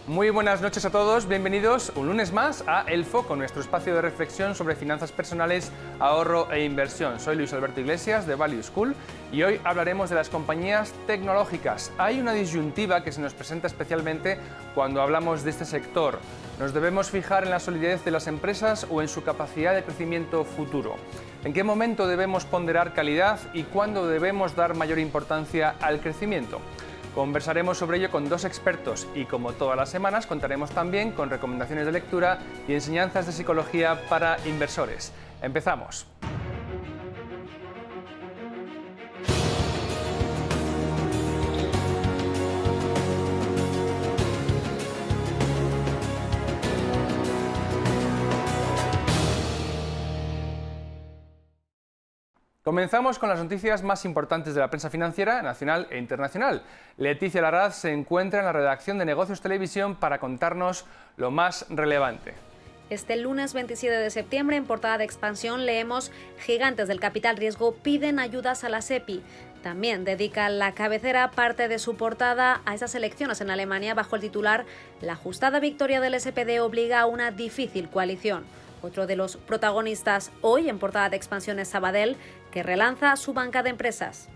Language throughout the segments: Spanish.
Muy buenas noches a todos, bienvenidos un lunes más a El Foco, nuestro espacio de reflexión sobre finanzas personales, ahorro e inversión. Soy Luis Alberto Iglesias de Value School y hoy hablaremos de las compañías tecnológicas. Hay una disyuntiva que se nos presenta especialmente cuando hablamos de este sector. ¿Nos debemos fijar en la solidez de las empresas o en su capacidad de crecimiento futuro? ¿En qué momento debemos ponderar calidad y cuándo debemos dar mayor importancia al crecimiento? Conversaremos sobre ello con dos expertos y, como todas las semanas, contaremos también con recomendaciones de lectura y enseñanzas de psicología para inversores. ¡Empezamos! Comenzamos con las noticias más importantes de la prensa financiera nacional e internacional. Leticia Larraz se encuentra en la redacción de Negocios Televisión para contarnos lo más relevante. Este lunes 27 de septiembre, en portada de Expansión, leemos: gigantes del capital riesgo piden ayudas a la SEPI. También dedica la cabecera parte de su portada a esas elecciones en Alemania bajo el titular: la ajustada victoria del SPD obliga a una difícil coalición. Otro de los protagonistas hoy en portada de Expansión es Sabadell, que relanza su banca de empresas.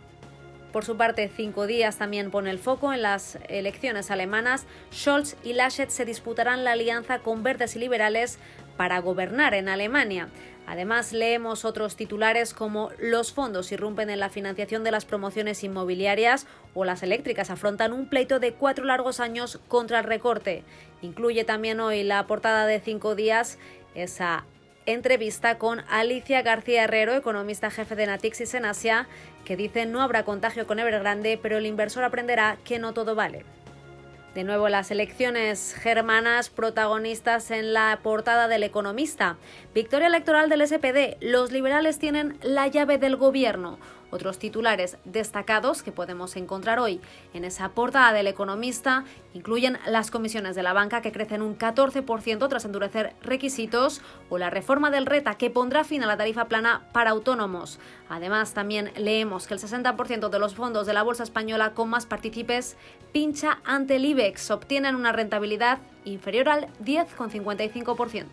Por su parte, 5 días también pone el foco en las elecciones alemanas. Scholz y Laschet se disputarán la alianza con verdes y liberales para gobernar en Alemania. Además, leemos otros titulares como: los fondos irrumpen en la financiación de las promociones inmobiliarias, o las eléctricas afrontan un pleito de 4 largos años contra el recorte. Incluye también hoy la portada de 5 días esa entrevista con Alicia García Herrero, economista jefe de Natixis en Asia, que dice: no habrá contagio con Evergrande, pero el inversor aprenderá que no todo vale. De nuevo, las elecciones germanas protagonistas en la portada del Economista. Victoria electoral del SPD. Los liberales tienen la llave del gobierno. Otros titulares destacados que podemos encontrar hoy en esa portada del Economista incluyen las comisiones de la banca, que crecen un 14% tras endurecer requisitos, o la reforma del RETA, que pondrá fin a la tarifa plana para autónomos. Además, también leemos que el 60% de los fondos de la bolsa española con más partícipes pincha ante el IBEX, obtienen una rentabilidad inferior al 10,55%.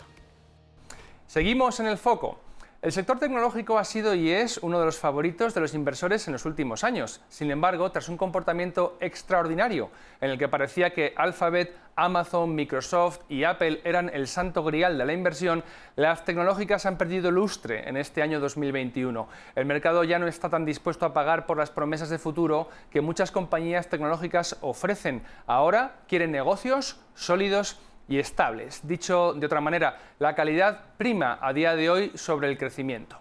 Seguimos en el foco. El sector tecnológico ha sido y es uno de los favoritos de los inversores en los últimos años. Sin embargo, tras un comportamiento extraordinario en el que parecía que Alphabet, Amazon, Microsoft y Apple eran el santo grial de la inversión, las tecnológicas han perdido lustre en este año 2021. El mercado ya no está tan dispuesto a pagar por las promesas de futuro que muchas compañías tecnológicas ofrecen. Ahora quieren negocios sólidos y estables. Dicho de otra manera, la calidad prima a día de hoy sobre el crecimiento.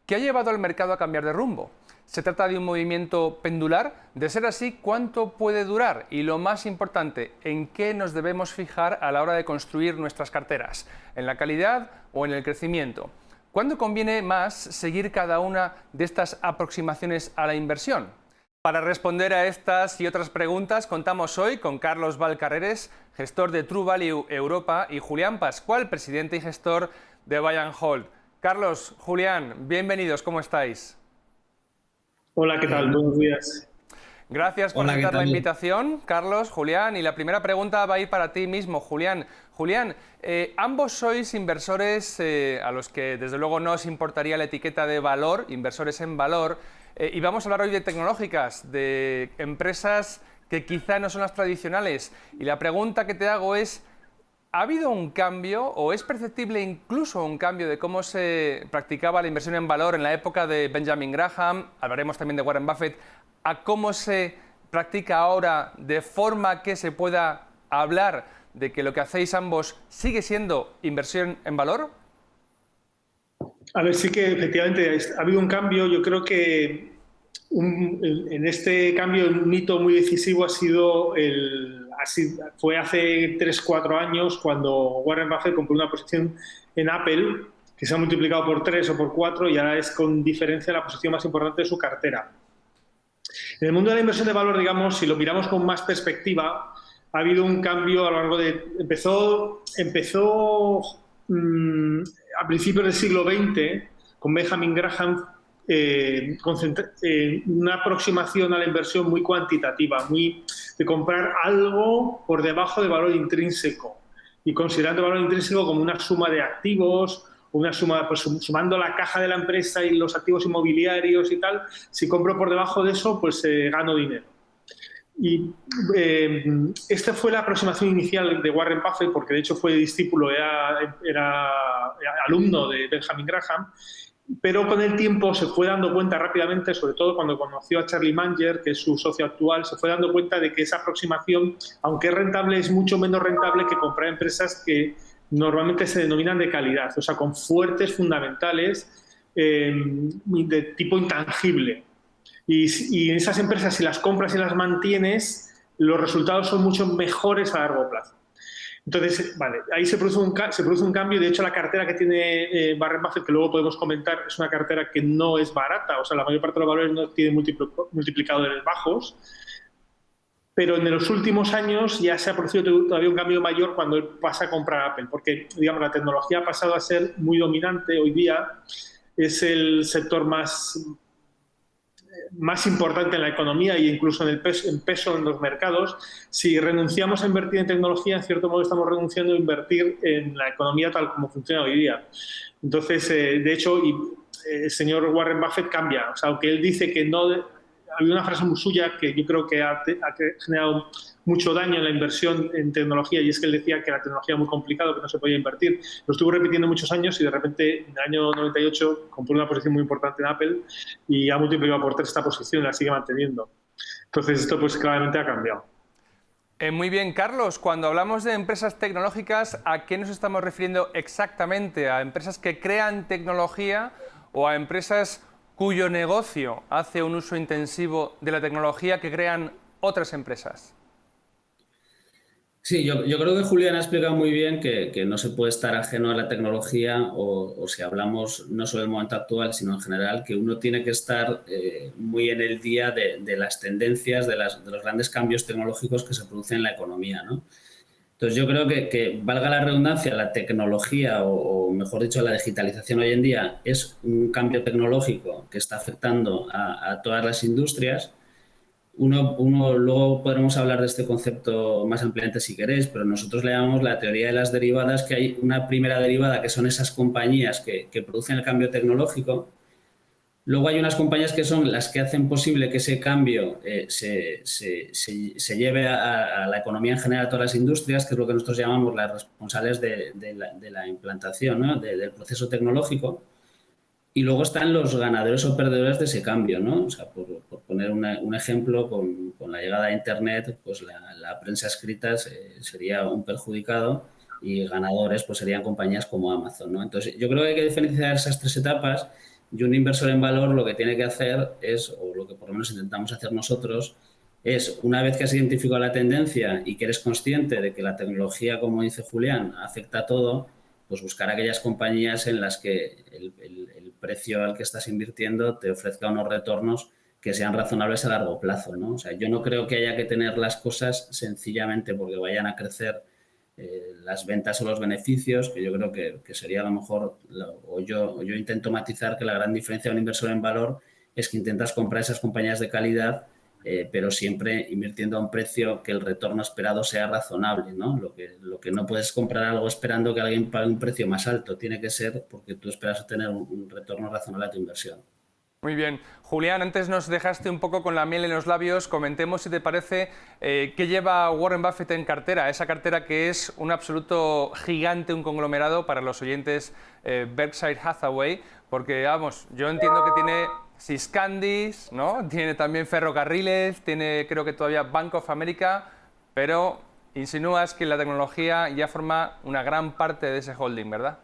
¿Qué ha llevado al mercado a cambiar de rumbo? ¿Se trata de un movimiento pendular? De ser así, ¿cuánto puede durar? Y lo más importante, ¿en qué nos debemos fijar a la hora de construir nuestras carteras? ¿En la calidad o en el crecimiento? ¿Cuándo conviene más seguir cada una de estas aproximaciones a la inversión? Para responder a estas y otras preguntas, contamos hoy con Carlos Valcarreres, gestor de True Value Europa, y Julián Pascual, presidente y gestor de Buy and Hold. Carlos, Julián, bienvenidos, ¿cómo estáis? Hola, ¿qué tal? Buenos días. Gracias por aceptar la invitación, Carlos, Julián. Y la primera pregunta va a ir para ti mismo, Julián. Julián, ambos sois inversores a los que desde luego no os importaría la etiqueta de valor, inversores en valor. Y vamos a hablar hoy de tecnológicas, de empresas que quizá no son las tradicionales. Y la pregunta que te hago es: ¿ha habido un cambio o es perceptible incluso un cambio de cómo se practicaba la inversión en valor en la época de Benjamin Graham, hablaremos también de Warren Buffett, a cómo se practica ahora, de forma que se pueda hablar de que lo que hacéis ambos sigue siendo inversión en valor? A ver, sí que efectivamente ha habido un cambio. Yo creo que en este cambio un hito muy decisivo fue hace 3-4 años, cuando Warren Buffett compró una posición en Apple, que se ha multiplicado por 3 o por 4 y ahora es con diferencia la posición más importante de su cartera. En el mundo de la inversión de valor, digamos, si lo miramos con más perspectiva, ha habido un cambio a lo largo de... Empezó a principios del siglo XX con Benjamin Graham una aproximación a la inversión muy cuantitativa, de comprar algo por debajo de valor intrínseco y considerando el valor intrínseco como una suma de activos, una suma, pues sumando la caja de la empresa y los activos inmobiliarios y tal. Si compro por debajo de eso, pues gano dinero. Y esta fue la aproximación inicial de Warren Buffett, porque de hecho fue discípulo, era alumno de Benjamin Graham, pero con el tiempo se fue dando cuenta rápidamente, sobre todo cuando conoció a Charlie Munger, que es su socio actual, se fue dando cuenta de que esa aproximación, aunque es rentable, es mucho menos rentable que comprar empresas que normalmente se denominan de calidad, o sea, con fuertes fundamentales de tipo intangible. Y en esas empresas, si las compras y las mantienes, los resultados son mucho mejores a largo plazo. Entonces, vale, ahí se produce un cambio. De hecho, la cartera que tiene Warren Buffett, que luego podemos comentar, es una cartera que no es barata. O sea, la mayor parte de los valores no tiene multiplicadores bajos. Pero en los últimos años ya se ha producido todavía un cambio mayor cuando él pasa a comprar Apple. Porque, digamos, la tecnología ha pasado a ser muy dominante hoy día. Es el sector más importante en la economía e incluso en peso en los mercados. Si renunciamos a invertir en tecnología, en cierto modo estamos renunciando a invertir en la economía tal como funciona hoy día. Entonces, de hecho, el señor Warren Buffett cambia. O sea, aunque él dice que no... Había una frase muy suya que yo creo que ha generado mucho daño en la inversión en tecnología, y es que él decía que la tecnología era muy complicado, que no se podía invertir. Lo estuvo repitiendo muchos años y de repente en el año 98 compró una posición muy importante en Apple y ha multiplicado por 3 esta posición y la sigue manteniendo. Entonces esto pues claramente ha cambiado. Muy bien, Carlos, cuando hablamos de empresas tecnológicas, ¿a qué nos estamos refiriendo exactamente? ¿A empresas que crean tecnología o a empresas cuyo negocio hace un uso intensivo de la tecnología que crean otras empresas? Sí, yo creo que Julián ha explicado muy bien que no se puede estar ajeno a la tecnología o si hablamos no solo del momento actual, sino en general, que uno tiene que estar muy en el día de las tendencias, de los grandes cambios tecnológicos que se producen en la economía, ¿no? Entonces yo creo que valga la redundancia, la tecnología o mejor dicho la digitalización hoy en día es un cambio tecnológico que está afectando a todas las industrias. Luego podremos hablar de este concepto más ampliamente si queréis, pero nosotros le llamamos la teoría de las derivadas, que hay una primera derivada que son esas compañías que producen el cambio tecnológico. Luego hay unas compañías que son las que hacen posible que ese cambio se lleve a la economía en general, a todas las industrias, que es lo que nosotros llamamos las responsables de la implantación, ¿no? del proceso tecnológico. Y luego están los ganadores o perdedores de ese cambio, ¿no? O sea, por poner un ejemplo, con la llegada de Internet, pues la prensa escrita sería un perjudicado y ganadores pues serían compañías como Amazon, ¿no? Entonces, yo creo que hay que diferenciar esas 3 etapas. Y un inversor en valor lo que tiene que hacer es, o lo que por lo menos intentamos hacer nosotros, es una vez que has identificado la tendencia y que eres consciente de que la tecnología, como dice Julián, afecta a todo, pues buscar aquellas compañías en las que el precio al que estás invirtiendo te ofrezca unos retornos que sean razonables a largo plazo, ¿no? O sea, yo no creo que haya que tener las cosas sencillamente porque vayan a crecer las ventas o los beneficios, que yo creo que sería a lo mejor, o yo intento matizar que la gran diferencia de un inversor en valor es que intentas comprar esas compañías de calidad, pero siempre invirtiendo a un precio que el retorno esperado sea razonable, ¿no? Lo que no puedes comprar algo esperando que alguien pague un precio más alto, tiene que ser porque tú esperas obtener un retorno razonable a tu inversión. Muy bien. Julián, antes nos dejaste un poco con la miel en los labios. Comentemos, si te parece, qué lleva Warren Buffett en cartera. Esa cartera que es un absoluto gigante, un conglomerado para los oyentes Berkshire Hathaway, porque, vamos, yo entiendo que tiene Siscandis, ¿no? Tiene también ferrocarriles, tiene creo que todavía Bank of America, pero insinúas que la tecnología ya forma una gran parte de ese holding, ¿verdad?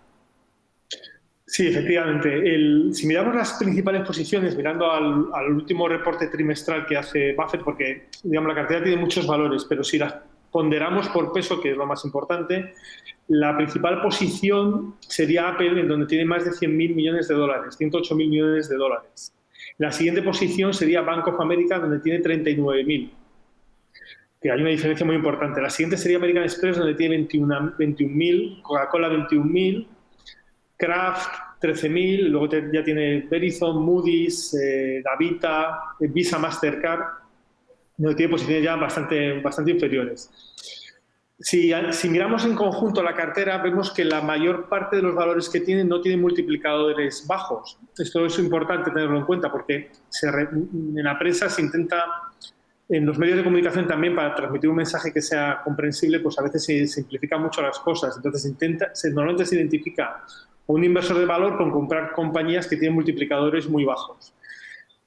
Sí, efectivamente. Si miramos las principales posiciones, mirando al último reporte trimestral que hace Buffett, porque digamos, la cartera tiene muchos valores, pero si las ponderamos por peso, que es lo más importante, la principal posición sería Apple, en donde tiene más de 100.000 millones de dólares, 108.000 millones de dólares. La siguiente posición sería Bank of America, donde tiene 39.000, que hay una diferencia muy importante. La siguiente sería American Express, donde tiene 21.000, Coca-Cola 21.000, Kraft 13.000, luego ya tiene Verizon, Moody's, Davita, Visa, Mastercard, no tiene posiciones ya bastante inferiores. Si miramos en conjunto la cartera, vemos que la mayor parte de los valores que tienen no tienen multiplicadores bajos. Esto es importante tenerlo en cuenta porque en la prensa se intenta, en los medios de comunicación también, para transmitir un mensaje que sea comprensible, pues a veces se simplifican mucho las cosas. Entonces normalmente se identifica a un inversor de valor con comprar compañías que tienen multiplicadores muy bajos.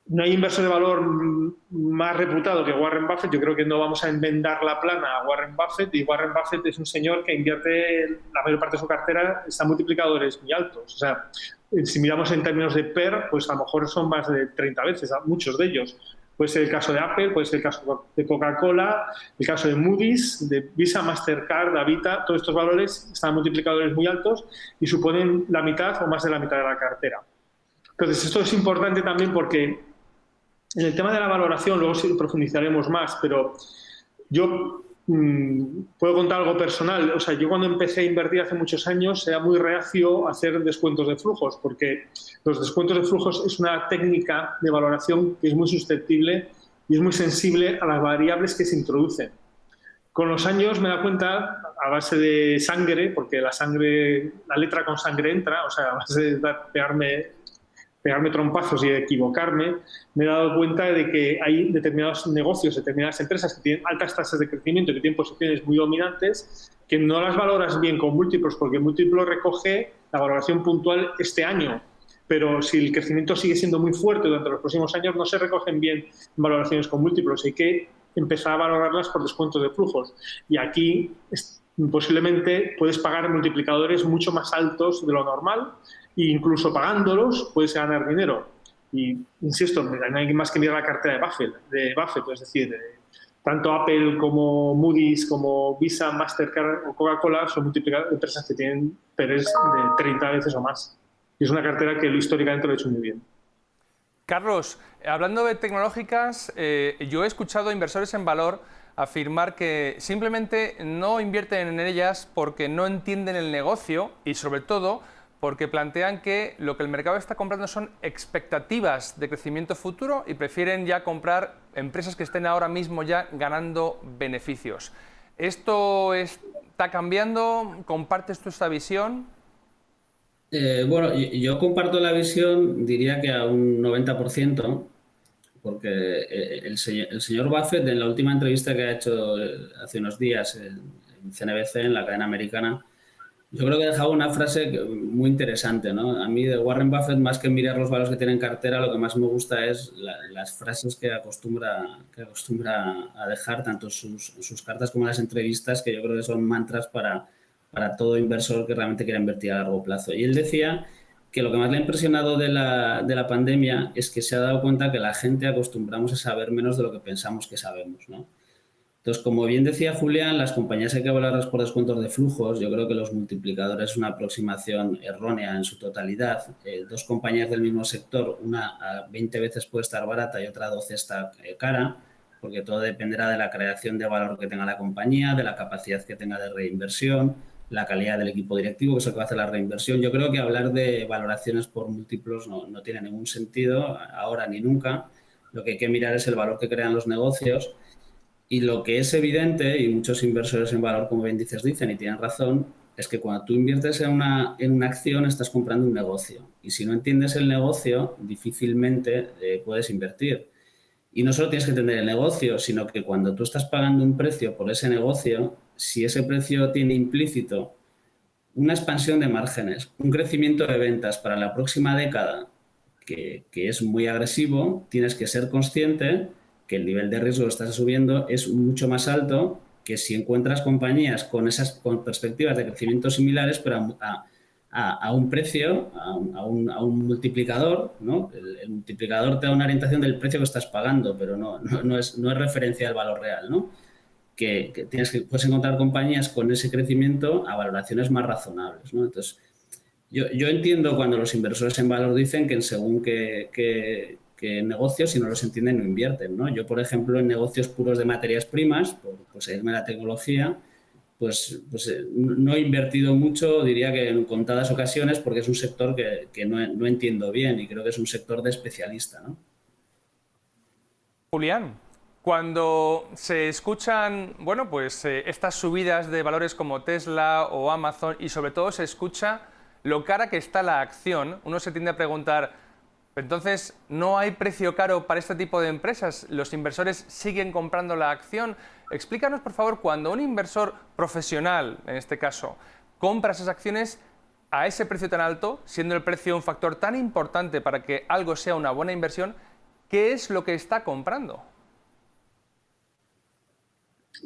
No hay inversor de valor más reputado que Warren Buffett. Yo creo que no vamos a enmendar la plana a Warren Buffett, y Warren Buffett es un señor que invierte la mayor parte de su cartera, está en multiplicadores muy altos. O sea, si miramos en términos de PER, pues a lo mejor son más de 30 veces, muchos de ellos. Puede ser el caso de Apple, puede ser el caso de Coca-Cola, el caso de Moody's, de Visa, Mastercard, Davita. Todos estos valores están en multiplicadores muy altos y suponen la mitad o más de la mitad de la cartera. Entonces, esto es importante también porque en el tema de la valoración, luego sí profundizaremos más, pero yo puedo contar algo personal. O sea, yo cuando empecé a invertir hace muchos años era muy reacio a hacer descuentos de flujos, porque los descuentos de flujos es una técnica de valoración que es muy susceptible y es muy sensible a las variables que se introducen. Con los años me da cuenta, a base de sangre, porque la letra con sangre entra, o sea, a base de pegarme trompazos y equivocarme, me he dado cuenta de que hay determinados negocios, determinadas empresas que tienen altas tasas de crecimiento y que tienen posiciones muy dominantes, que no las valoras bien con múltiplos, porque el múltiplo recoge la valoración puntual este año. Pero si el crecimiento sigue siendo muy fuerte durante los próximos años, no se recogen bien valoraciones con múltiplos. Hay que empezar a valorarlas por descuentos de flujos. Y aquí posiblemente puedes pagar multiplicadores mucho más altos de lo normal, e incluso pagándolos puedes ganar dinero. Y insisto, no hay más que mirar la cartera de Buffett, es decir, tanto Apple como Moody's, como Visa, Mastercard o Coca-Cola son empresas que tienen PERs de 30 veces o más. Y es una cartera que históricamente lo ha hecho muy bien. Carlos, hablando de tecnológicas, yo he escuchado a inversores en valor afirmar que simplemente no invierten en ellas porque no entienden el negocio y, sobre todo, porque plantean que lo que el mercado está comprando son expectativas de crecimiento futuro y prefieren ya comprar empresas que estén ahora mismo ya ganando beneficios. ¿Esto está cambiando? ¿Compartes tú esta visión? Bueno, yo comparto la visión, diría que a un 90%, porque el señor Buffett, en la última entrevista que ha hecho hace unos días en CNBC, en la cadena americana, yo creo que dejaba una frase muy interesante, ¿no? A mí de Warren Buffett, más que mirar los valores que tiene en cartera, lo que más me gusta es las frases que acostumbra a dejar, tanto sus cartas como las entrevistas, que yo creo que son mantras para todo inversor que realmente quiera invertir a largo plazo. Y él decía que lo que más le ha impresionado de la pandemia es que se ha dado cuenta que la gente acostumbramos a saber menos de lo que pensamos que sabemos, ¿no? Entonces, como bien decía Julián, las compañías hay que valorarlas por descuentos de flujos. Yo creo que los multiplicadores es una aproximación errónea en su totalidad. Dos compañías del mismo sector, una a 20 veces puede estar barata y otra a 12 está cara, porque todo dependerá de la creación de valor que tenga la compañía, de la capacidad que tenga de reinversión, la calidad del equipo directivo, que es el que va a hacer la reinversión. Yo creo que hablar de valoraciones por múltiplos no tiene ningún sentido, ahora ni nunca. Lo que hay que mirar es el valor que crean los negocios. Y lo que es evidente, y muchos inversores en valor, como bien dices, dicen, y tienen razón, es que cuando tú inviertes en una acción estás comprando un negocio. Y si no entiendes el negocio, difícilmente puedes invertir. Y no solo tienes que entender el negocio, sino que cuando tú estás pagando un precio por ese negocio, si ese precio tiene implícito una expansión de márgenes, un crecimiento de ventas para la próxima década que es muy agresivo, tienes que ser consciente que el nivel de riesgo que estás subiendo es mucho más alto que si encuentras compañías con perspectivas de crecimiento similares, pero a un precio, a un multiplicador, ¿no? El multiplicador te da una orientación del precio que estás pagando, pero no es referencia al valor real, ¿no? Que puedes encontrar compañías con ese crecimiento a valoraciones más razonables, ¿no? Entonces, yo entiendo cuando los inversores en valor dicen que en según qué negocios, si no los entienden, no invierten, ¿no? Yo, por ejemplo, en negocios puros de materias primas, por seguirme la tecnología, no he invertido mucho, diría que en contadas ocasiones, porque es un sector que no entiendo bien y creo que es un sector de especialista, ¿no? Julián, cuando se escuchan, bueno, pues estas subidas de valores como Tesla o Amazon y sobre todo se escucha lo cara que está la acción, uno se tiende a preguntar, entonces, ¿no hay precio caro para este tipo de empresas? ¿Los inversores siguen comprando la acción? Explícanos, por favor, cuando un inversor profesional, en este caso, compra esas acciones a ese precio tan alto, siendo el precio un factor tan importante para que algo sea una buena inversión, ¿qué es lo que está comprando?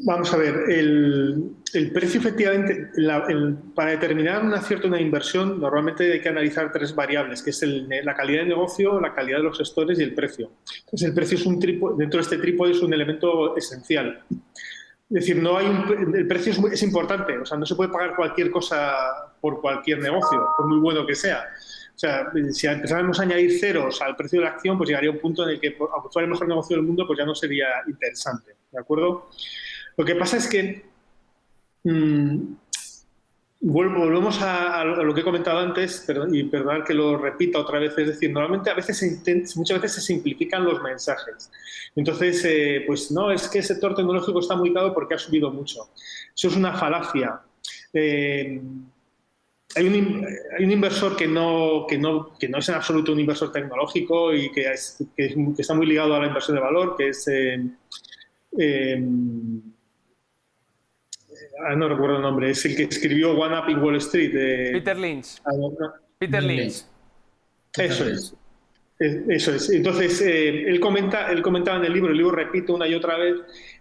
Vamos a ver, el precio efectivamente, para determinar un acierto en una inversión, normalmente hay que analizar 3 variables, que es la calidad de negocio, la calidad de los gestores y el precio. Entonces, el precio es dentro de este trípode es un elemento esencial. Es decir, el precio es importante, o sea, no se puede pagar cualquier cosa por cualquier negocio, por muy bueno que sea. O sea, si empezáramos a añadir ceros al precio de la acción, pues llegaría a un punto en el que, aunque fuera el mejor negocio del mundo, pues ya no sería interesante, ¿de acuerdo? Lo que pasa es que volvemos a lo que he comentado antes, y perdonad que lo repita otra vez, es decir, normalmente muchas veces se simplifican los mensajes. Entonces, pues no, es que el sector tecnológico está muy caro porque ha subido mucho. Eso es una falacia. Hay un inversor que no es en absoluto un inversor tecnológico y que está muy ligado a la inversión de valor, que es... no recuerdo el nombre, es el que escribió One Up in Wall Street. Peter Lynch. Peter Lynch. Eso es. Eso es. Entonces, él comentaba en el libro repito una y otra vez,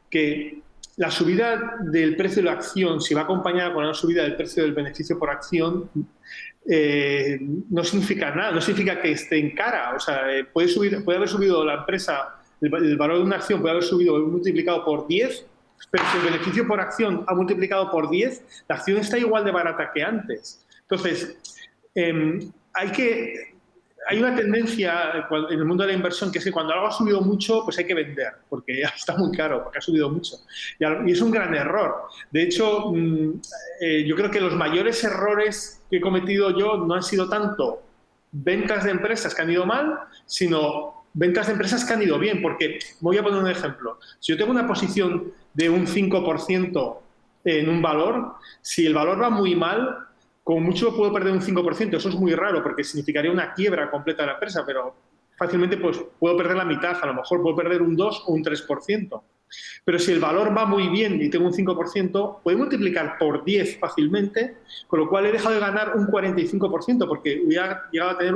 que la subida del precio de la acción, si va acompañada con una subida del precio del beneficio por acción, no significa nada, no significa que esté en cara. O sea, puede haber subido la empresa, el valor de una acción puede haber subido multiplicado por 10, pero si el beneficio por acción ha multiplicado por 10, la acción está igual de barata que antes. Entonces, hay una tendencia en el mundo de la inversión que es que cuando algo ha subido mucho, pues hay que vender, porque ya está muy caro, porque ha subido mucho. Y es un gran error. De hecho, yo creo que los mayores errores que he cometido yo no han sido tanto ventas de empresas que han ido mal, sino ventas de empresas que han ido bien, porque voy a poner un ejemplo. Si yo tengo una posición de un 5% en un valor, si el valor va muy mal, como mucho puedo perder un 5%. Eso es muy raro porque significaría una quiebra completa de la empresa, pero fácilmente pues, puedo perder la mitad, a lo mejor puedo perder un 2 o un 3%. Pero si el valor va muy bien y tengo un 5%, puedo multiplicar por 10 fácilmente, con lo cual he dejado de ganar un 45%, porque hubiera llegado a tener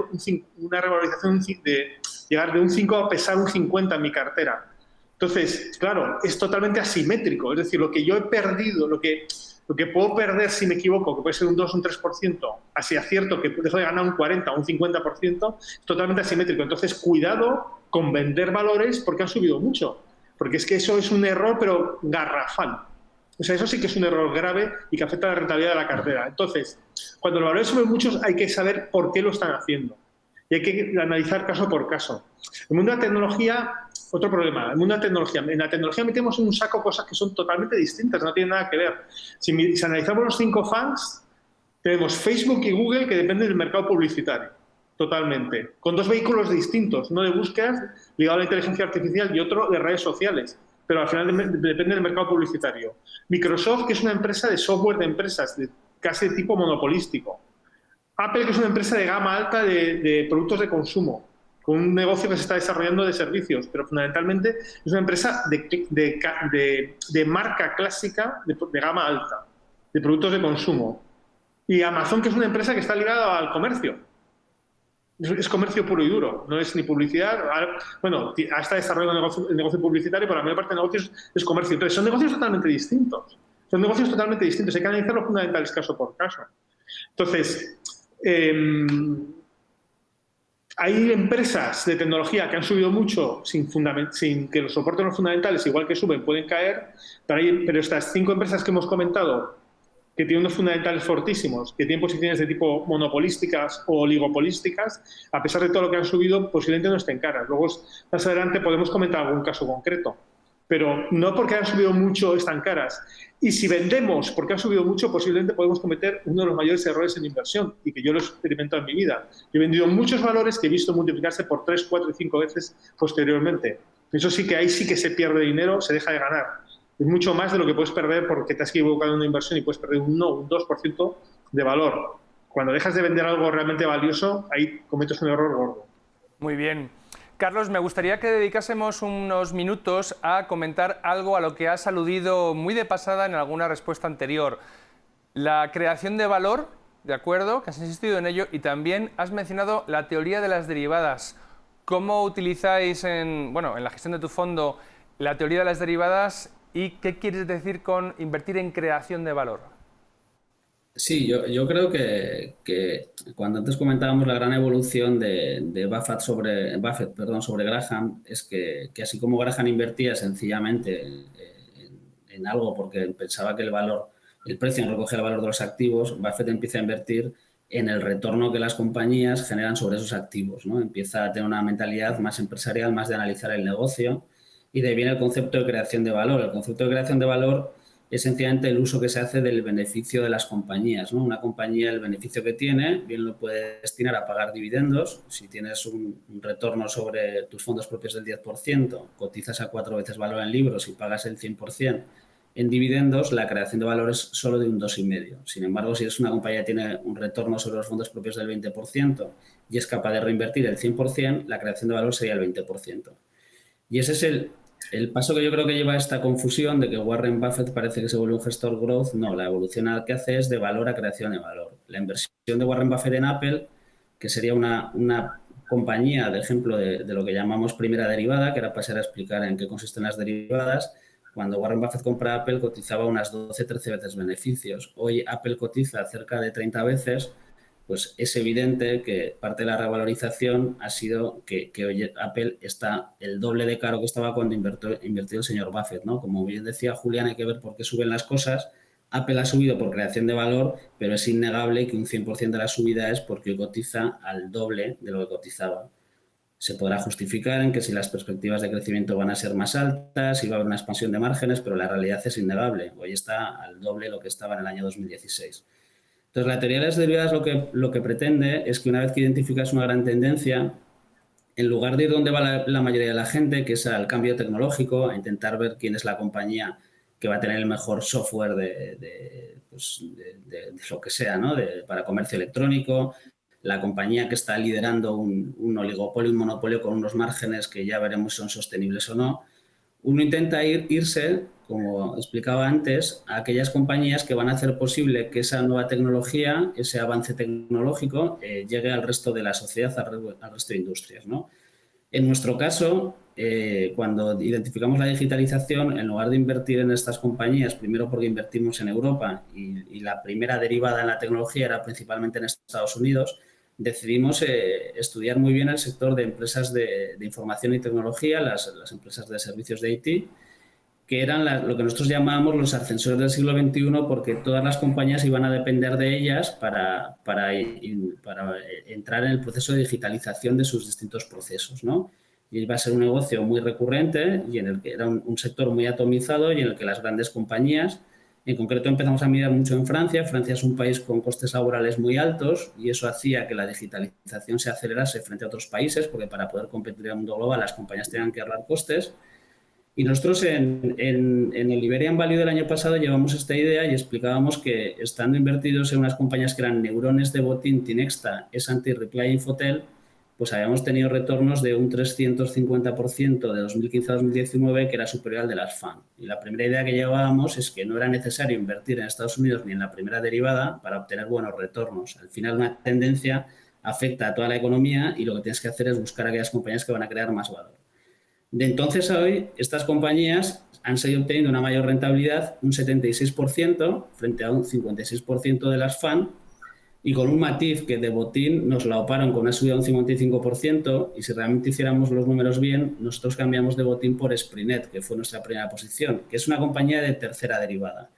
una revalorización de llegar de un 5 a pesar un 50 en mi cartera. Entonces, claro, es totalmente asimétrico. Es decir, lo que yo he perdido, lo que puedo perder si me equivoco, que puede ser un 2 o un 3%, así acierto que dejo de ganar un 40 o un 50%, es totalmente asimétrico. Entonces, cuidado con vender valores porque han subido mucho. Porque es que eso es un error, pero garrafal. O sea, eso sí que es un error grave y que afecta a la rentabilidad de la cartera. Entonces, cuando los valores suben mucho, hay que saber por qué lo están haciendo. Y hay que analizar caso por caso. En el mundo de la tecnología, otro problema. En la tecnología metemos en un saco cosas que son totalmente distintas, no tienen nada que ver. Si analizamos los 5 FANGs, tenemos Facebook y Google que dependen del mercado publicitario. Totalmente. Con 2 vehículos distintos, uno de búsquedas ligado a la inteligencia artificial y otro de redes sociales, pero al final depende del mercado publicitario. Microsoft, que es una empresa de software de empresas, casi de tipo monopolístico. Apple, que es una empresa de gama alta de productos de consumo, con un negocio que se está desarrollando de servicios, pero fundamentalmente es una empresa de marca clásica de gama alta, de productos de consumo. Y Amazon, que es una empresa que está ligada al comercio. Es comercio puro y duro, no es ni publicidad. Bueno, está desarrollando el negocio publicitario, pero la mayor parte de negocios es comercio. Entonces, son negocios totalmente distintos. Hay que analizar los fundamentales caso por caso. Entonces, hay empresas de tecnología que han subido mucho sin que los soporten los fundamentales, igual que suben, pueden caer, pero estas 5 empresas que hemos comentado, que tienen unos fundamentales fortísimos, que tienen posiciones de tipo monopolísticas o oligopolísticas, a pesar de todo lo que han subido, posiblemente no estén caras. Luego, más adelante, podemos comentar algún caso concreto. pero no porque han subido mucho están caras. Y si vendemos porque han subido mucho, posiblemente podemos cometer uno de los mayores errores en inversión, y que yo lo he experimentado en mi vida. Yo he vendido muchos valores que he visto multiplicarse por 3, 4 y 5 veces posteriormente. Eso sí que ahí sí que se pierde dinero, se deja de ganar. Es mucho más de lo que puedes perder porque te has equivocado en una inversión y puedes perder un 1 o un 2% de valor. Cuando dejas de vender algo realmente valioso, ahí cometes un error gordo. Muy bien. Carlos, me gustaría que dedicásemos unos minutos a comentar algo a lo que has aludido muy de pasada en alguna respuesta anterior. La creación de valor, ¿de acuerdo? Que has insistido en ello, y también has mencionado la teoría de las derivadas. ¿Cómo utilizáis en la gestión de tu fondo la teoría de las derivadas y qué quieres decir con invertir en creación de valor? Sí, yo creo que cuando antes comentábamos la gran evolución de Buffett sobre Graham, es que así como Graham invertía sencillamente en algo porque pensaba que el precio no recogía el valor de los activos, Buffett empieza a invertir en el retorno que las compañías generan sobre esos activos, ¿no? Empieza a tener una mentalidad más empresarial, más de analizar el negocio, y de ahí viene el concepto de creación de valor. El concepto de creación de valor es sencillamente el uso que se hace del beneficio de las compañías, ¿no? Una compañía, el beneficio que tiene, bien lo puede destinar a pagar dividendos. Si tienes un retorno sobre tus fondos propios del 10%, cotizas a 4 veces valor en libros y pagas el 100% en dividendos, la creación de valor es solo de un 2,5%. Sin embargo, si eres una compañía que tiene un retorno sobre los fondos propios del 20% y es capaz de reinvertir el 100%, la creación de valor sería el 20%. Y ese es el paso que yo creo que lleva a esta confusión de que Warren Buffett parece que se vuelve un gestor growth. No, la evolución que hace es de valor a creación de valor. La inversión de Warren Buffett en Apple, que sería una compañía, de ejemplo, de lo que llamamos primera derivada, que ahora pasaré a explicar en qué consisten las derivadas. Cuando Warren Buffett compra Apple, cotizaba unas 12-13 veces beneficios. Hoy Apple cotiza cerca de 30 veces. Pues es evidente que parte de la revalorización ha sido que hoy Apple está el doble de caro que estaba cuando invirtió el señor Buffett, ¿no? Como bien decía Julián, hay que ver por qué suben las cosas. Apple ha subido por creación de valor, pero es innegable que un 100% de la subida es porque cotiza al doble de lo que cotizaba. Se podrá justificar en que si las perspectivas de crecimiento van a ser más altas, si va a haber una expansión de márgenes, pero la realidad es innegable. Hoy está al doble de lo que estaba en el año 2016. Entonces, la teoría de las derivadas lo que pretende es que una vez que identificas una gran tendencia, en lugar de ir donde va la mayoría de la gente, que es al cambio tecnológico, a intentar ver quién es la compañía que va a tener el mejor software de lo que sea, ¿no? Para comercio electrónico, la compañía que está liderando un oligopolio, un monopolio con unos márgenes que ya veremos si son sostenibles o no. Uno intenta irse, como explicaba antes, a aquellas compañías que van a hacer posible que esa nueva tecnología, ese avance tecnológico, llegue al resto de la sociedad, al resto de industrias, ¿no? En nuestro caso, cuando identificamos la digitalización, en lugar de invertir en estas compañías, primero porque invertimos en Europa y la primera derivada en la tecnología era principalmente en Estados Unidos, decidimos estudiar muy bien el sector de empresas de información y tecnología, las empresas de servicios de IT, que eran lo que nosotros llamábamos los ascensores del siglo XXI, porque todas las compañías iban a depender de ellas para entrar en el proceso de digitalización de sus distintos procesos, ¿no? Y iba a ser un negocio muy recurrente y en el que era un sector muy atomizado y en el que las grandes compañías, en concreto empezamos a mirar mucho en Francia. Francia es un país con costes laborales muy altos y eso hacía que la digitalización se acelerase frente a otros países, porque para poder competir en el mundo global las compañías tenían que ahorrar costes. Y nosotros en el Iberian Value del año pasado llevamos esta idea y explicábamos que estando invertidos en unas compañías que eran Neurones de Botín, Tinexta, Esanti, Reply, Infotel, pues habíamos tenido retornos de un 350% de 2015 a 2019, que era superior al de las FAN. Y la primera idea que llevábamos es que no era necesario invertir en Estados Unidos ni en la primera derivada para obtener buenos retornos. Al final, una tendencia afecta a toda la economía y lo que tienes que hacer es buscar aquellas compañías que van a crear más valor. De entonces a hoy, estas compañías han seguido obteniendo una mayor rentabilidad, un 76% frente a un 56% de las FAN, y con un matiz que de Botín nos la oparon con una subida de un 55%, y si realmente hiciéramos los números bien, nosotros cambiamos de Botín por Sprinet, que fue nuestra primera posición, que es una compañía de tercera derivada.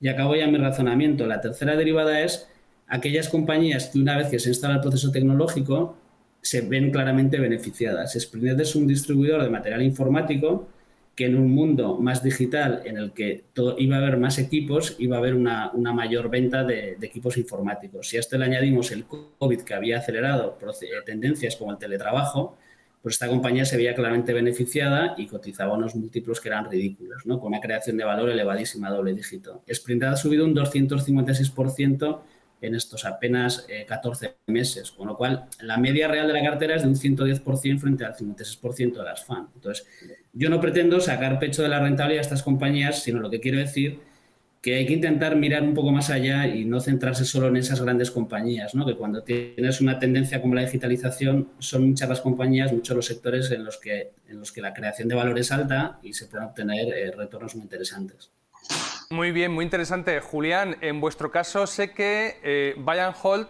Y acabo ya mi razonamiento. La tercera derivada es aquellas compañías que una vez que se instala el proceso tecnológico se ven claramente beneficiadas. Sprinet es un distribuidor de material informático que en un mundo más digital en el que iba a haber más equipos, iba a haber una mayor venta de equipos informáticos. Si a esto le añadimos el COVID, que había acelerado tendencias como el teletrabajo, pues esta compañía se veía claramente beneficiada y cotizaba unos múltiplos que eran ridículos, ¿no? Con una creación de valor elevadísima, doble dígito. Sprint ha subido un 256% en estos apenas 14 meses, con lo cual la media real de la cartera es de un 110% frente al 56% de las FAN. Entonces, yo no pretendo sacar pecho de la rentabilidad de estas compañías, sino lo que quiero decir que hay que intentar mirar un poco más allá y no centrarse solo en esas grandes compañías, ¿no? Que cuando tienes una tendencia como la digitalización, son muchas las compañías, muchos los sectores en los que la creación de valor es alta y se pueden obtener retornos muy interesantes. Muy bien, muy interesante. Julián, en vuestro caso sé que Buy and Hold,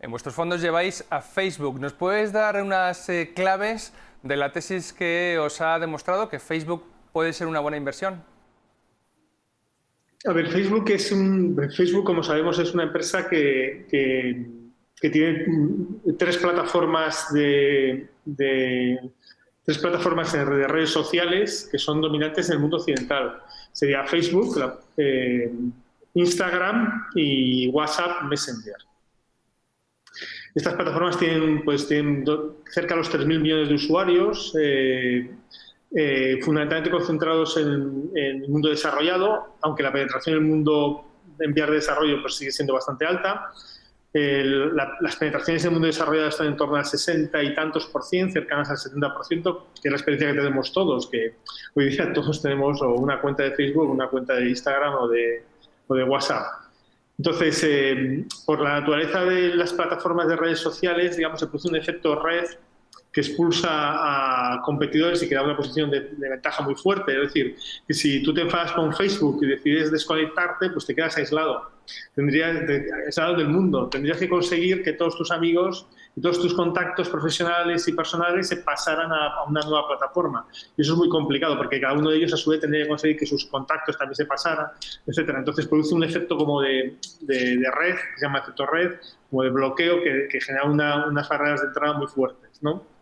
en vuestros fondos lleváis a Facebook. ¿Nos puedes dar unas claves de la tesis que os ha demostrado que Facebook puede ser una buena inversión? A ver, Facebook, como sabemos, es una empresa que tiene tres plataformas de redes sociales que son dominantes en el mundo occidental. Sería Facebook, Instagram y WhatsApp Messenger. Estas plataformas tienen cerca de los 3.000 millones de usuarios, fundamentalmente concentrados en el mundo desarrollado, aunque la penetración en el mundo en vías de desarrollo pues sigue siendo bastante alta. Las penetraciones en el mundo desarrollado están en torno al 60 y tantos %, cercanas al 70%, que es la experiencia que tenemos todos, que hoy día todos tenemos o una cuenta de Facebook, una cuenta de Instagram o de WhatsApp. Entonces, por la naturaleza de las plataformas de redes sociales, digamos, se produce un efecto red que expulsa a competidores y que da una posición de ventaja muy fuerte. Es decir, que si tú te enfadas con Facebook y decides desconectarte, pues te quedas aislado. Aislado del mundo. Tendrías que conseguir que todos tus amigos y todos tus contactos profesionales y personales se pasaran a una nueva plataforma. Y eso es muy complicado, porque cada uno de ellos a su vez tendría que conseguir que sus contactos también se pasaran, etc. Entonces produce un efecto como de red, que se llama efecto red, como de bloqueo, que genera unas barreras de entrada muy fuertes, ¿no?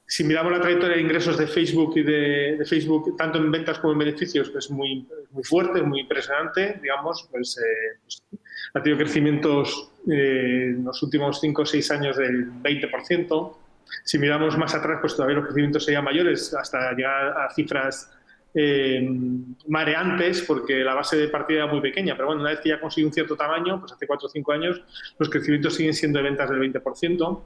Si miramos la trayectoria de ingresos de Facebook y de Facebook, tanto en ventas como en beneficios, es muy fuerte, es muy impresionante, digamos, ha tenido crecimientos en los últimos 5 o 6 años del 20%. Si miramos más atrás, pues todavía los crecimientos serían mayores, hasta llegar a cifras mareantes, porque la base de partida era muy pequeña, pero bueno, una vez que ya consiguió un cierto tamaño, pues hace 4 o 5 años, los crecimientos siguen siendo de ventas del 20%.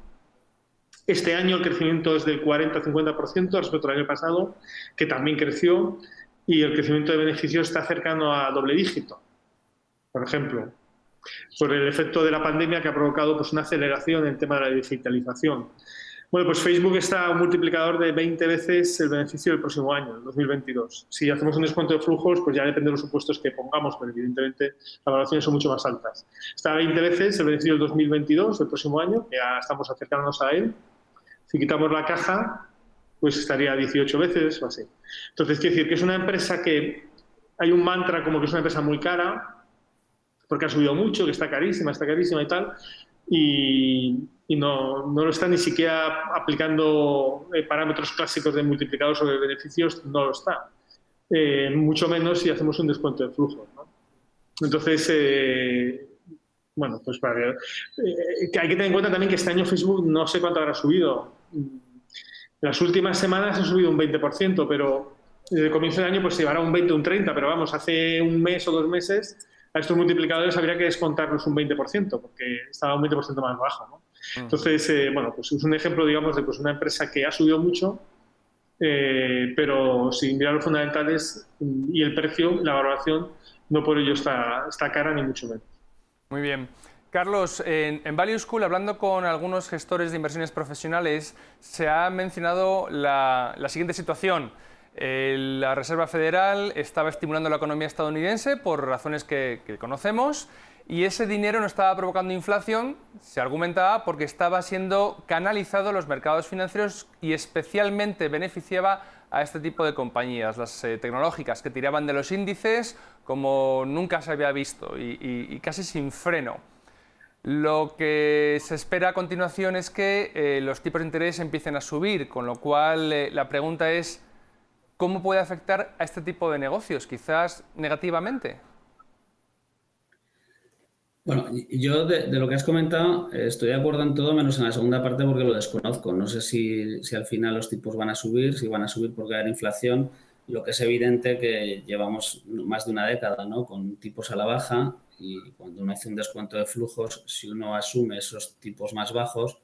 Este año el crecimiento es del 40-50% respecto al año pasado, que también creció, y el crecimiento de beneficios está cercano a doble dígito, por ejemplo, por el efecto de la pandemia que ha provocado pues, una aceleración en el tema de la digitalización. Bueno, pues Facebook está a un multiplicador de 20 veces el beneficio del próximo año, el 2022. Si hacemos un descuento de flujos, pues ya depende de los supuestos que pongamos, pero evidentemente las valoraciones son mucho más altas. Está a 20 veces el beneficio del 2022, el próximo año, que ya estamos acercándonos a él. Si quitamos la caja, pues estaría a 18 veces o así. Entonces, quiero decir que es una empresa que hay un mantra como que es una empresa muy cara, porque ha subido mucho, que está carísima y tal, y no lo está ni siquiera aplicando parámetros clásicos de multiplicador sobre beneficios, no lo está. Mucho menos si hacemos un descuento de flujo, ¿no? Entonces, bueno, pues que hay que tener en cuenta también que este año Facebook no sé cuánto habrá subido. En las últimas semanas ha subido un 20%, pero desde el comienzo del año pues se llevará un 20 o un 30%, pero vamos, hace un mes o 2 meses a estos multiplicadores habría que descontarlos un 20%, porque estaba un 20% más bajo, ¿no? Entonces, bueno, pues es un ejemplo, digamos, de pues, una empresa que ha subido mucho, pero sin mirar los fundamentales y el precio, la valoración, no por ello está cara ni mucho menos. Muy bien. Carlos, en Value School, hablando con algunos gestores de inversiones profesionales, se ha mencionado la siguiente situación. La Reserva Federal estaba estimulando la economía estadounidense por razones que conocemos y ese dinero no estaba provocando inflación, se argumentaba, porque estaba siendo canalizado a los mercados financieros y especialmente beneficiaba a este tipo de compañías, las tecnológicas, que tiraban de los índices como nunca se había visto y casi sin freno. Lo que se espera a continuación es que los tipos de interés empiecen a subir, con lo cual la pregunta es ¿cómo puede afectar a este tipo de negocios? Quizás negativamente. Bueno, yo de lo que has comentado estoy de acuerdo en todo menos en la segunda parte porque lo desconozco. No sé si al final los tipos van a subir, si van a subir porque va a haber inflación. Lo que es evidente que llevamos más de una década, ¿no?, con tipos a la baja, y cuando uno hace un descuento de flujos, si uno asume esos tipos más bajos,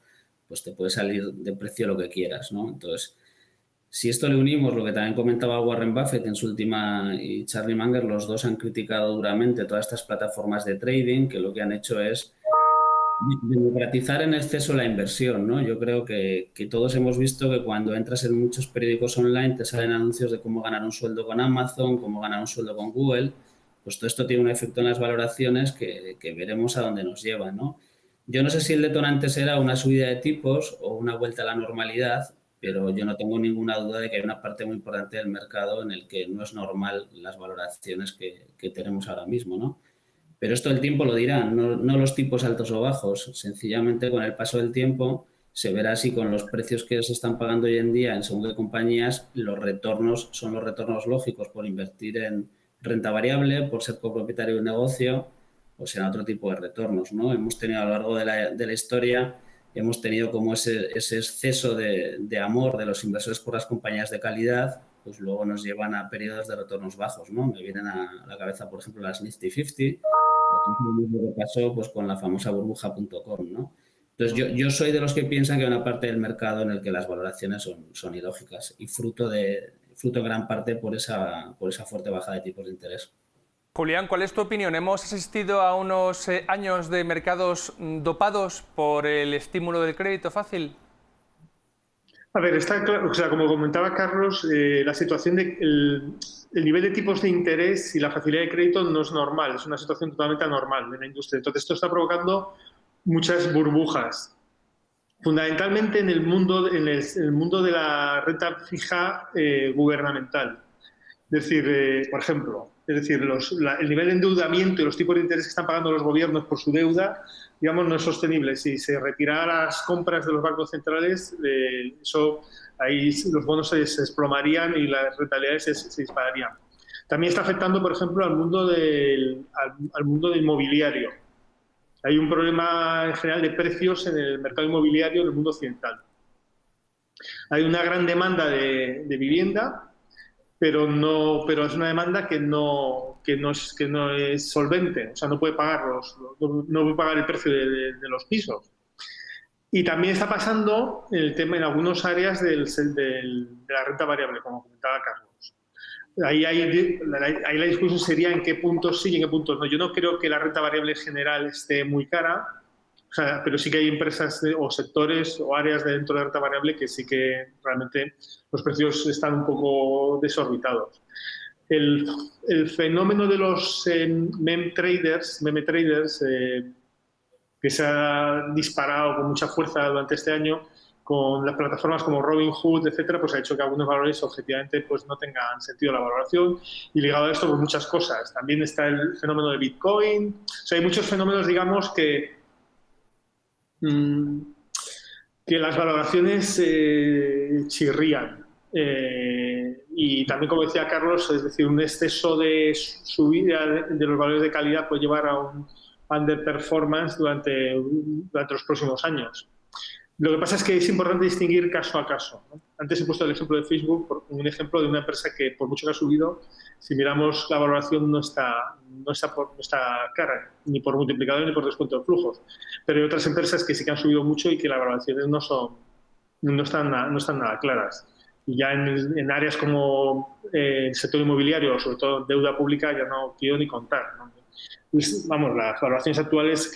pues te puede salir de precio lo que quieras, ¿no? Entonces, si esto le unimos lo que también comentaba Warren Buffett en su última, y Charlie Munger, los dos han criticado duramente todas estas plataformas de trading, que lo que han hecho es democratizar en exceso la inversión, ¿no? Yo creo que todos hemos visto que cuando entras en muchos periódicos online te salen anuncios de cómo ganar un sueldo con Amazon, cómo ganar un sueldo con Google. Pues todo esto tiene un efecto en las valoraciones que veremos a dónde nos lleva, ¿no? Yo no sé si el detonante será una subida de tipos o una vuelta a la normalidad, pero yo no tengo ninguna duda de que hay una parte muy importante del mercado en el que no es normal las valoraciones que tenemos ahora mismo, ¿no? Pero esto el tiempo lo dirá, no los tipos altos o bajos. Sencillamente, con el paso del tiempo, se verá si con los precios que se están pagando hoy en día en según qué compañías, los retornos son los retornos lógicos por invertir en renta variable, por ser copropietario de un negocio, o sea, otro tipo de retornos, ¿no? Hemos tenido a lo largo de la historia, hemos tenido como ese exceso de amor de los inversores por las compañías de calidad, pues luego nos llevan a periodos de retornos bajos, ¿no? Me vienen a la cabeza, por ejemplo, las Nifty 50, lo que pasó pues, con la famosa burbuja.com, ¿no? Entonces, yo soy de los que piensan que hay una parte del mercado en el que las valoraciones son ilógicas y fruto en gran parte por esa fuerte bajada de tipos de interés. Julián, ¿cuál es tu opinión? ¿Hemos asistido a unos años de mercados dopados por el estímulo del crédito fácil? A ver, está claro, o sea, como comentaba Carlos, la situación el nivel de tipos de interés y la facilidad de crédito no es normal, es una situación totalmente anormal en la industria. Entonces, esto está provocando muchas burbujas, fundamentalmente en el mundo de la renta fija gubernamental. Es decir, por ejemplo, el nivel de endeudamiento y los tipos de interés que están pagando los gobiernos por su deuda, digamos, no es sostenible. Si se retiraran las compras de los bancos centrales, ahí los bonos se desplomarían y las rentabilidades se dispararían. También está afectando, por ejemplo, al mundo del inmobiliario. Hay un problema en general de precios en el mercado inmobiliario en el mundo occidental. Hay una gran demanda de vivienda, pero es una demanda que no es solvente, o sea, no puede pagar el precio de los pisos. Y también está pasando el tema en algunas áreas de la renta variable, como comentaba Carlos. Ahí la discusión sería en qué puntos sí y en qué puntos no. Yo no creo que la renta variable en general esté muy cara, o sea, pero sí que hay empresas o sectores o áreas dentro de la renta variable que sí que realmente los precios están un poco desorbitados. El fenómeno de los meme traders, que se ha disparado con mucha fuerza durante este año, con las plataformas como Robinhood, etcétera, pues ha hecho que algunos valores objetivamente pues no tengan sentido la valoración, y ligado a esto pues muchas cosas. También está el fenómeno de Bitcoin. O sea, hay muchos fenómenos, digamos, que las valoraciones chirrían. Y también, como decía Carlos, es decir, un exceso de subida de los valores de calidad puede llevar a un underperformance durante los próximos años. Lo que pasa es que es importante distinguir caso a caso, ¿no? Antes he puesto el ejemplo de Facebook, un ejemplo de una empresa que, por mucho que ha subido, si miramos la valoración no está cara, ni por multiplicador ni por descuento de flujos. Pero hay otras empresas que sí que han subido mucho y que las valoraciones no están nada claras. Y ya en áreas como el sector inmobiliario, sobre todo deuda pública, ya no quiero ni contar, ¿no? Pues, vamos, las valoraciones actuales,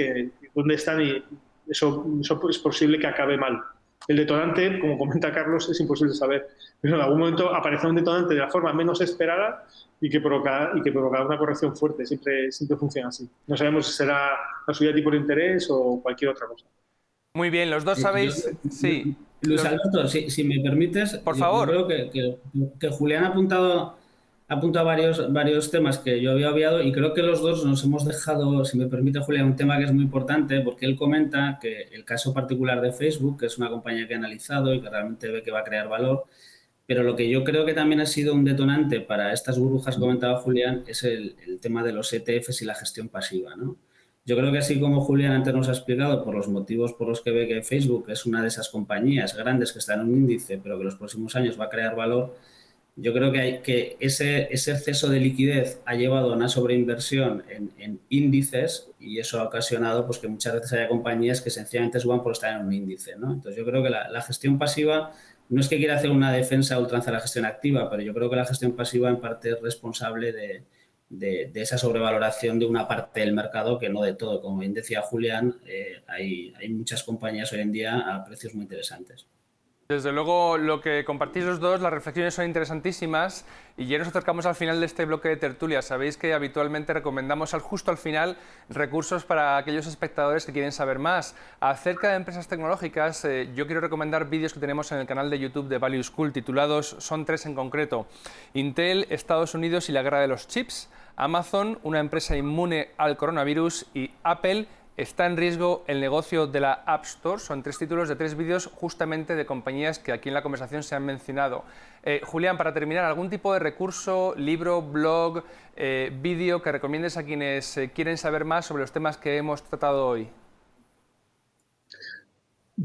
¿dónde están? Y eso es posible que acabe mal. El detonante, como comenta Carlos, es imposible saber. Pero en algún momento aparece un detonante de la forma menos esperada y que provoca una corrección fuerte. Siempre funciona así. No sabemos si será la subida de tipo de interés o cualquier otra cosa. Muy bien, los dos sabéis... Sí. Luis Alberto, si me permites, por favor. Yo creo que Julián ha apuntado varios temas que yo había obviado, y creo que los dos nos hemos dejado, si me permite, Julián, un tema que es muy importante, porque él comenta que el caso particular de Facebook, que es una compañía que ha analizado y que realmente ve que va a crear valor, Pero lo que yo creo que también ha sido un detonante para estas burbujas que comentaba Julián es el tema de los ETFs y la gestión pasiva, ¿no? Yo creo que así como Julián antes nos ha explicado por los motivos por los que ve que Facebook es una de esas compañías grandes que está en un índice, pero que en los próximos años va a crear valor, yo creo que ese exceso de liquidez ha llevado a una sobreinversión en índices y eso ha ocasionado pues, que muchas veces haya compañías que sencillamente suban por estar en un índice, ¿no? Entonces yo creo que la gestión pasiva no es que quiera hacer una defensa a ultranza de la gestión activa, pero yo creo que la gestión pasiva en parte es responsable de esa sobrevaloración de una parte del mercado que no de todo. Como bien decía Julián, hay muchas compañías hoy en día a precios muy interesantes. Desde luego, lo que compartís los dos, las reflexiones son interesantísimas y ya nos acercamos al final de este bloque de tertulia. Sabéis que habitualmente recomendamos justo al final recursos para aquellos espectadores que quieren saber más. Acerca de empresas tecnológicas, yo quiero recomendar vídeos que tenemos en el canal de YouTube de Value School titulados, son 3 en concreto: Intel, Estados Unidos y la guerra de los chips, Amazon, una empresa inmune al coronavirus, y Apple, está en riesgo el negocio de la App Store. Son 3 títulos de 3 vídeos justamente de compañías que aquí en la conversación se han mencionado. Julián, para terminar, ¿algún tipo de recurso, libro, blog, vídeo que recomiendes a quienes quieren saber más sobre los temas que hemos tratado hoy?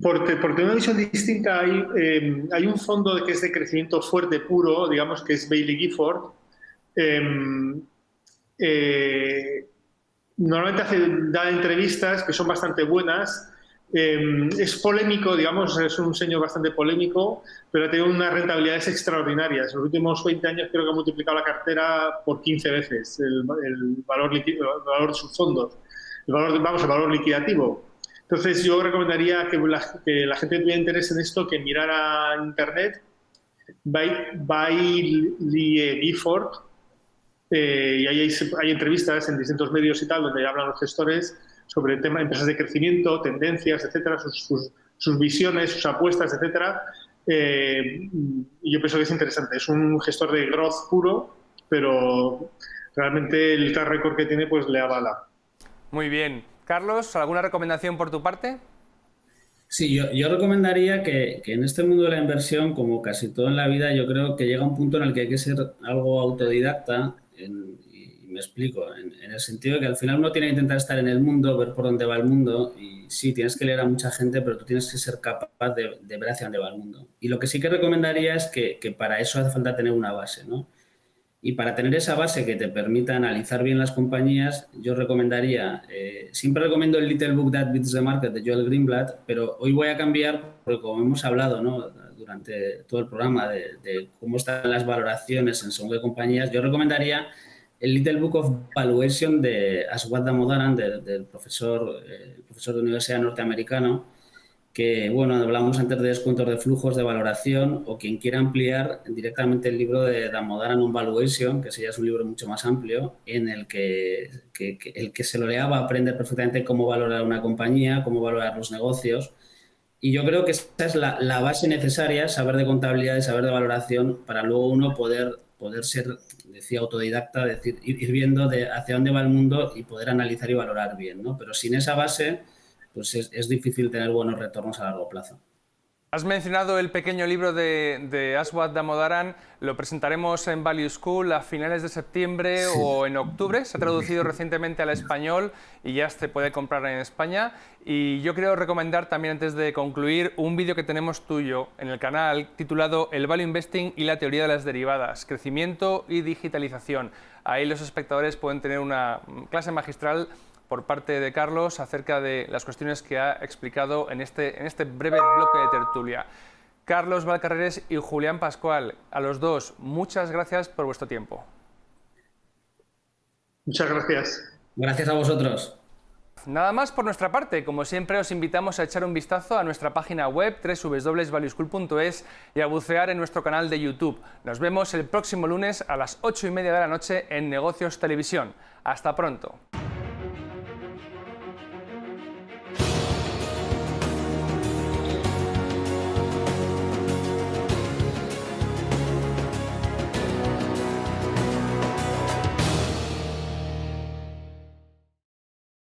Por tener una visión distinta, hay un fondo que es de crecimiento fuerte puro, digamos que es Baillie Gifford. Normalmente da entrevistas que son bastante buenas. Es polémico, digamos, es un señor bastante polémico, pero tiene unas rentabilidades extraordinarias. En los últimos 20 años creo que ha multiplicado la cartera por 15 veces el valor de sus fondos, el valor liquidativo. Entonces yo recomendaría que la gente que tuviera interés en esto que mirara en internet Baillie Gifford. Y ahí hay entrevistas en distintos medios y tal, donde hablan los gestores sobre el tema de empresas de crecimiento, tendencias, etcétera, sus visiones, sus apuestas, etcétera. Y yo pienso que es interesante. Es un gestor de growth puro, pero realmente el track record que tiene pues le avala. Muy bien. Carlos, ¿alguna recomendación por tu parte? Sí, yo recomendaría que en este mundo de la inversión, como casi todo en la vida, yo creo que llega un punto en el que hay que ser algo autodidacta, y me explico, en el sentido de que al final uno tiene que intentar estar en el mundo, ver por dónde va el mundo, y sí, tienes que leer a mucha gente, pero tú tienes que ser capaz de ver hacia dónde va el mundo. Y lo que sí que recomendaría es que para eso hace falta tener una base, ¿no? Y para tener esa base que te permita analizar bien las compañías, yo recomendaría, siempre recomiendo el Little Book That Beats the Market de Joel Greenblatt, pero hoy voy a cambiar, porque como hemos hablado, ¿no?, durante todo el programa de cómo están las valoraciones en según qué compañías, yo recomendaría el Little Book of Valuation de Aswath Damodaran, del profesor de universidad norteamericano, que, bueno, hablamos antes de descuentos de flujos de valoración, o quien quiera ampliar directamente el libro de Damodaran on Valuation, que ese ya es un libro mucho más amplio, en el que el que se lo lea va a aprender perfectamente cómo valorar una compañía, cómo valorar los negocios. Y yo creo que esa es la base necesaria, saber de contabilidad y saber de valoración, para luego uno poder ser, decía, autodidacta, decir, ir viendo hacia dónde va el mundo y poder analizar y valorar bien, ¿no? Pero sin esa base, pues es difícil tener buenos retornos a largo plazo. Has mencionado el pequeño libro de Aswath Damodaran, lo presentaremos en Value School a finales de septiembre o en octubre, se ha traducido recientemente al español y ya se puede comprar en España. Y yo quiero recomendar también, antes de concluir, un vídeo que tenemos tuyo en el canal titulado El Value Investing y la teoría de las derivadas, crecimiento y digitalización. Ahí los espectadores pueden tener una clase magistral por parte de Carlos acerca de las cuestiones que ha explicado en este breve bloque de tertulia. Carlos Valcarreres y Julián Pascual, a los dos, muchas gracias por vuestro tiempo. Muchas gracias. Gracias a vosotros. Nada más por nuestra parte. Como siempre, os invitamos a echar un vistazo a nuestra página web www.valueschool.es y a bucear en nuestro canal de YouTube. Nos vemos el próximo lunes a las 8:30 de la noche en Negocios Televisión. Hasta pronto.